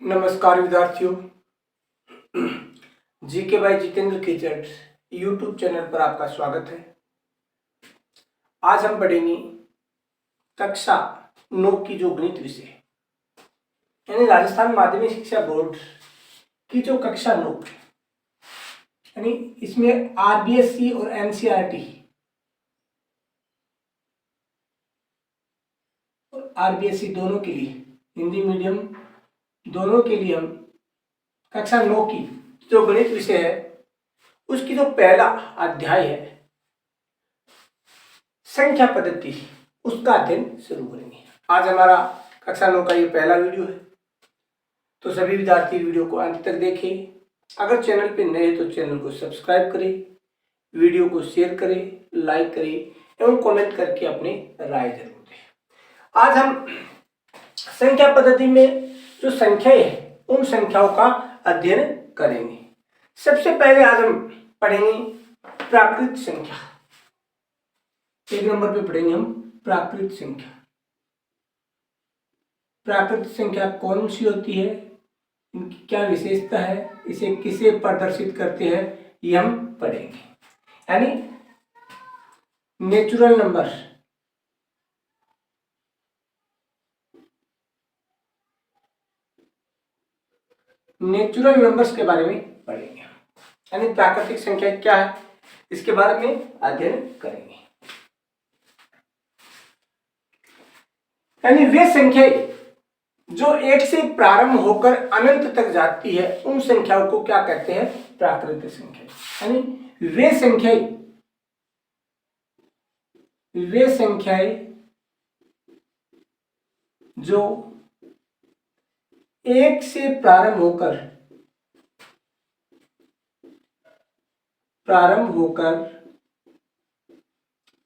नमस्कार विद्यार्थियों। GK by Jitendra कीचड़ यूट्यूब चैनल पर आपका स्वागत है। आज हम पढ़ेंगे कक्षा 9 की जो गणित विषय यानी राजस्थान माध्यमिक शिक्षा बोर्ड की जो कक्षा 9 यानी इसमें आरबीएससी और एनसीईआरटी और आरबीएससी दोनों के लिए, हिंदी मीडियम दोनों के लिए हम कक्षा 9 की जो गणित विषय है उसकी जो पहला अध्याय है संख्या पद्धति, उसका अध्ययन शुरू करेंगे। आज हमारा कक्षा 9 का ये पहला वीडियो है, तो सभी विद्यार्थी वीडियो को अंत तक देखें। अगर चैनल पे नए हैं तो चैनल को सब्सक्राइब करें, वीडियो को शेयर करें, लाइक करें एवं कमेंट करके अपनी राय जरूर दें। आज हम संख्या पद्धति में जो संख्याएं हैं उन संख्याओं का अध्ययन करेंगे। सबसे पहले आज हम पढ़ेंगे प्राकृत संख्या। एक नंबर पे पढ़ेंगे हम प्राकृत संख्या। प्राकृत संख्या कौन सी होती है, इनकी क्या विशेषता है, इसे किसे प्रदर्शित करते हैं, ये हम पढ़ेंगे। यानी नेचुरल नंबर, नेचुरल नंबर्स के बारे में पढ़ेंगे। यानी प्राकृतिक संख्या क्या है इसके बारे में अध्ययन करेंगे। यानी वे संख्याएं जो एक से प्रारंभ होकर अनंत तक जाती है उन संख्याओं को क्या कहते हैं, प्राकृतिक संख्या। यानी वे संख्याएं जो एक से प्रारंभ होकर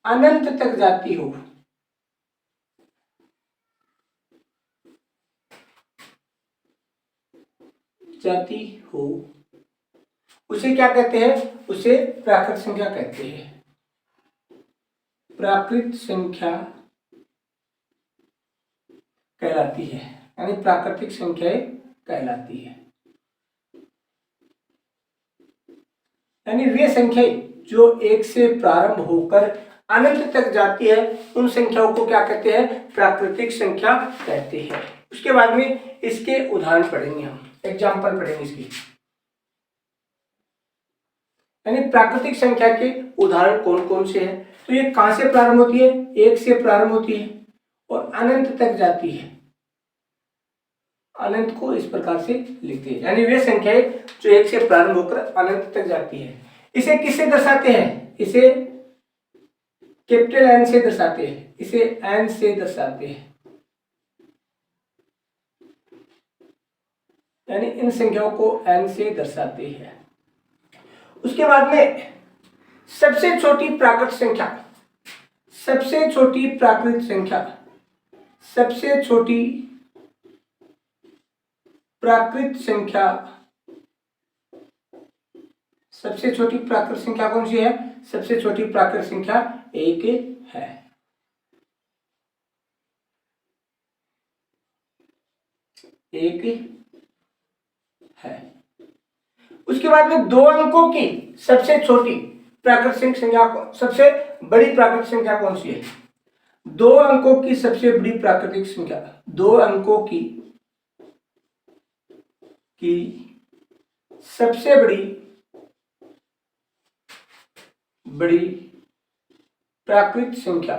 अनंत तक जाती हो, उसे क्या कहते हैं, उसे प्राकृत संख्या कहते हैं। प्राकृत संख्या कहलाती है, यानी प्राकृतिक संख्याएं कहलाती है। यानी वे संख्याएं जो एक से प्रारंभ होकर अनंत तक जाती है उन संख्याओं को क्या कहते हैं, प्राकृतिक संख्या कहते हैं। उसके बाद में इसके उदाहरण पढ़ेंगे, हम एग्जाम्पल पढ़ेंगे इसकी। यानी प्राकृतिक संख्या के उदाहरण कौन कौन से हैं, तो ये कहां से प्रारंभ होती है, एक से प्रारंभ होती है और अनंत तक जाती है। अनंत को इस प्रकार से लिखते हैं। यानी वे संख्याएं जो एक से प्रारंभ होकर अनंत तक जाती है। इसे किससे दर्शाते हैं, इसे कैपिटल एन से दर्शाते हैं, इसे एन से दर्शाते हैं। यानी इन संख्याओं को एन से दर्शाते हैं। उसके बाद में सबसे छोटी प्राकृत संख्या, सबसे छोटी प्राकृत संख्या, सबसे छोटी प्राकृत संख्या, सबसे छोटी प्राकृत संख्या कौन सी है, सबसे छोटी प्राकृत संख्या एक है। एक है। उसके बाद में दो अंकों की सबसे छोटी प्राकृतिक संख्या, सबसे बड़ी प्राकृतिक संख्या कौन सी है, दो अंकों की सबसे बड़ी प्राकृतिक संख्या, दो अंकों की सबसे बड़ी प्राकृत संख्या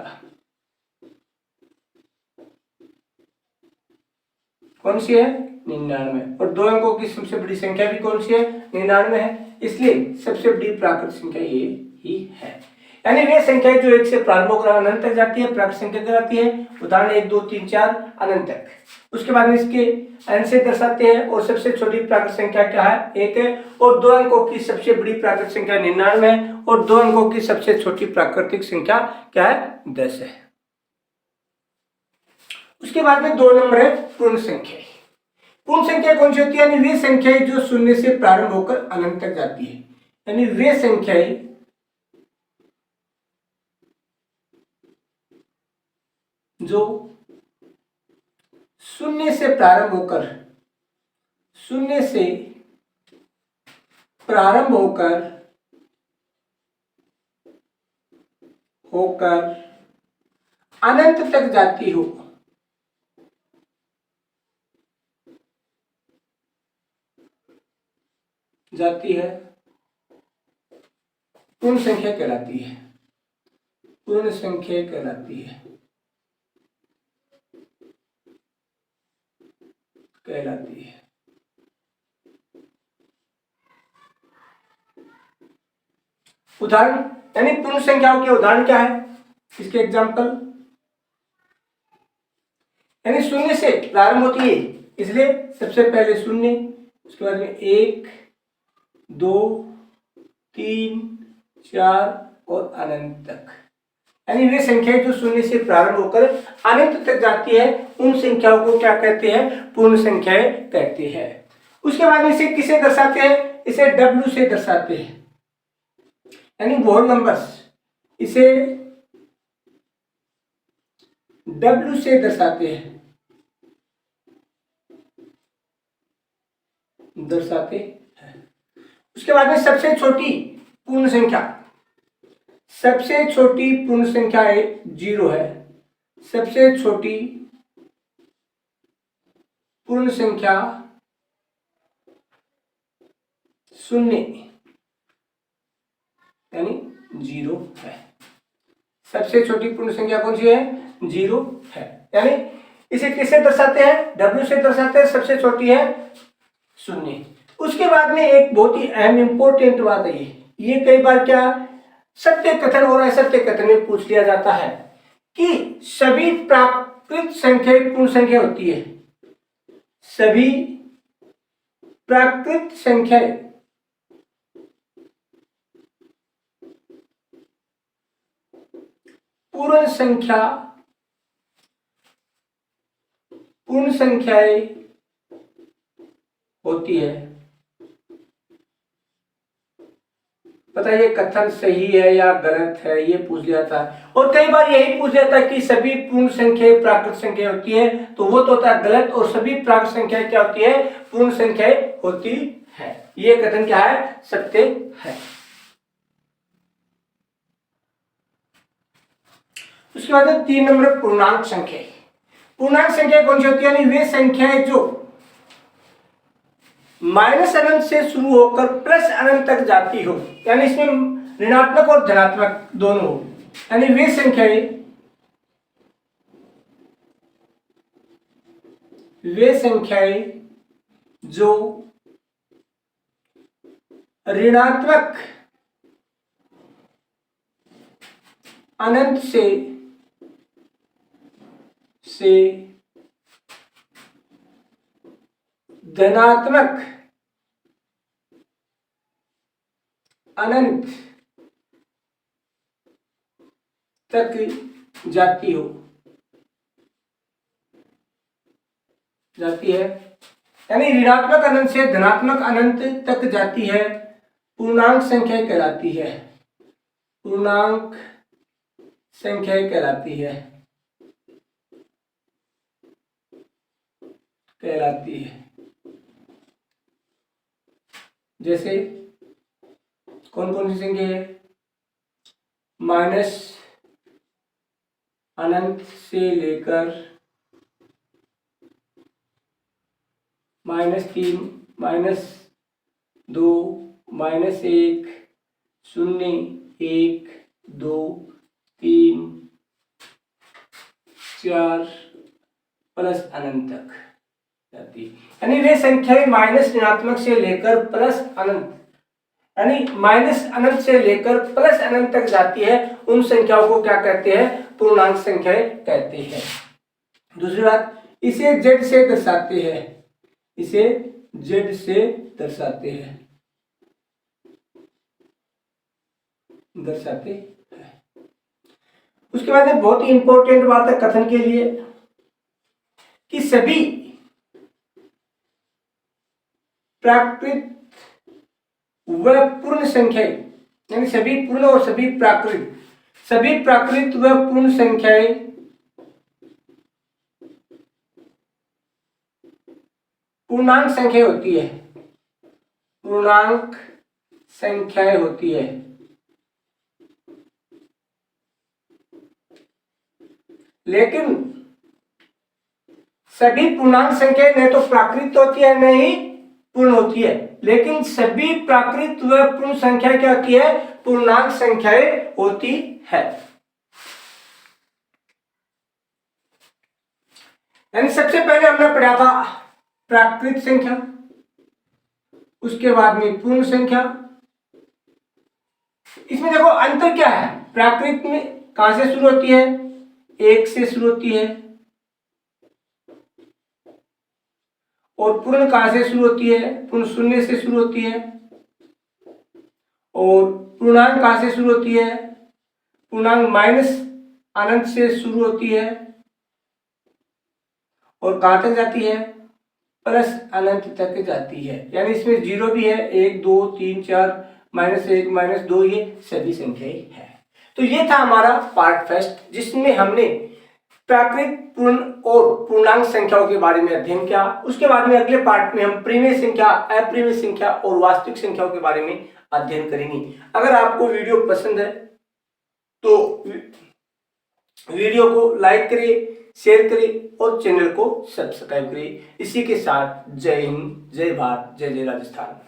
कौन सी है, 99। और दो अंकों की सबसे बड़ी संख्या भी कौन सी है, 99 है। इसलिए सबसे बड़ी प्राकृत संख्या ये ही है। यानी वे संख्याएं जो एक से प्रारंभ होकर अनंत तक जाती है प्राकृत संख्या कहलाती है। उदाहरण 1 2 3 4 अनंत तक। उसके बाद में इसके एन से दर्शाते हैं। और सबसे छोटी प्राकृत संख्या क्या है, 1 है। और दो अंकों की सबसे बड़ी प्राकृतिक संख्या 99 है। और दो अंकों की सबसे छोटी प्राकृतिक संख्या क्या है, 10 है। उसके बाद में 2 नंबर है पूर्ण संख्या। पूर्ण संख्या कौन सी होती है, यानी वे संख्याएं जो शून्य से प्रारंभ होकर अनंत तक जाती है। यानी वे संख्याएं जो शून्य से प्रारंभ होकर शून्य से प्रारंभ होकर अनंत तक जाती हो, जाती है, पूर्ण संख्या कहलाती है। पूर्ण संख्या कहलाती है, कहलाती है। उदाहरण यानी पूर्ण संख्याओं के उदाहरण क्या है, इसके एग्जाम्पल, यानी शून्य से प्रारंभ होती है, इसलिए सबसे पहले शून्य, उसके बाद में 1, 2, 3, 4 और अनंत तक, यानी वे संख्याएं जो शून्य से प्रारंभ होकर अनंत तक जाती है, उन संख्याओं को क्या कहते हैं, पूर्ण संख्याएं कहते हैं। उसके बाद में इसे किसे दर्शाते हैं, इसे W से दर्शाते हैं, यानी होल नंबर्स, इसे W से दर्शाते हैं, उसके बाद में सबसे छोटी पूर्ण संख्या, सबसे छोटी पूर्ण संख्या 0 है, सबसे छोटी पूर्ण संख्या 0 यानी 0 है। सबसे छोटी पूर्ण संख्या कौन सी है, 0 है, यानी इसे किससे दर्शाते हैं, W से दर्शाते हैं, सबसे छोटी है 0। उसके बाद में एक बहुत ही अहम इंपॉर्टेंट बात है, ये कई बार क्या सत्य कथन और असत्य कथन में पूछ लिया जाता है कि सभी प्राकृत संख्याएं पूर्ण संख्या होती है, सभी प्राकृत संख्याएं पूर्ण संख्याएं होती है। पता ये कथन सही है या गलत है, ये पूछ लिया था। और कई बार यही पूछ लिया था कि सभी पूर्ण संख्याएं प्राकृत संख्या होती है, तो वो तो होता है गलत, और सभी प्राकृत संख्याएं क्या होती है, पूर्ण संख्याएं होती है। ये कथन क्या है, सत्य है। उसके बाद 3 नंबर पूर्णांक संख्या। पूर्णांक संख्या कौन सी होती है, यानी वे संख्याएं जो माइनस अनंत से शुरू होकर प्लस अनंत तक जाती हो, यानी इसमें ऋणात्मक और धनात्मक दोनों हो, यानी वे संख्याएं जो ऋणात्मक अनंत से धनात्मक अनंत तक जाती है, यानी ऋणात्मक अनंत से धनात्मक अनंत तक जाती है, पूर्णांक संख्या कहलाती है। पूर्णांक संख्या कहलाती है। जैसे कौन कौन सी संख्या है, माइनस अनंत से लेकर -3, -2, -1, 0, 1, 2, 3, 4 प्लस अनंत तक जाती है, यानी वे संख्याएं माइनस ऋणात्मक से लेकर प्लस अनंत, यानी माइनस अनंत से लेकर प्लस अनंत तक जाती है, उन संख्याओं को क्या कहते हैं, पूर्णांक संख्याएं कहते हैं। दूसरी बात, इसे z से दर्शाते हैं, इसे z से दर्शाते हैं। उसके बाद एक बहुत ही इंपॉर्टेंट बात है कथन के लिए कि सभी प्राकृत व पूर्ण संख्याएं, यानी सभी पूर्ण और सभी प्राकृत व पूर्ण संख्याएं पूर्णांक संख्या होती है, पूर्णांक संख्याएं होती है। लेकिन सभी पूर्णांक संख्याएं न तो प्राकृत होती है न ही पूर्ण होती है, लेकिन सभी प्राकृत व पूर्ण संख्या क्या होती है, पूर्णांक संख्याएं होती है। यानी सबसे पहले हमने पढ़ा था प्राकृत संख्या, उसके बाद में पूर्ण संख्या। इसमें देखो अंतर क्या है, प्राकृत में कहां से शुरू होती है, 1 से शुरू होती है, और पूर्ण कहां से शुरू होती है, पूर्ण 0 से शुरू होती है, और पूर्णांक कहां से शुरू होती है, पूर्णांक माइनस अनंत से शुरू होती है और कहां तक जाती है, प्लस अनंत तक जाती है। यानी इसमें जीरो भी है, 1 2 3 4 -1 -2, ये सभी संख्याएं है। तो ये था हमारा पार्ट फर्स्ट, जिसमें हमने प्राकृत, पूर्ण और पूर्णांक संख्याओं के बारे में अध्ययन किया। उसके बाद में अगले पार्ट में हम परिमेय संख्या, अपरिमेय संख्या और वास्तविक संख्याओं के बारे में अध्ययन करेंगे। अगर आपको वीडियो पसंद है तो वीडियो को लाइक करिए, शेयर करें और चैनल को सब्सक्राइब करें। इसी के साथ जय हिंद, जय भारत, जय जय राजस्थान।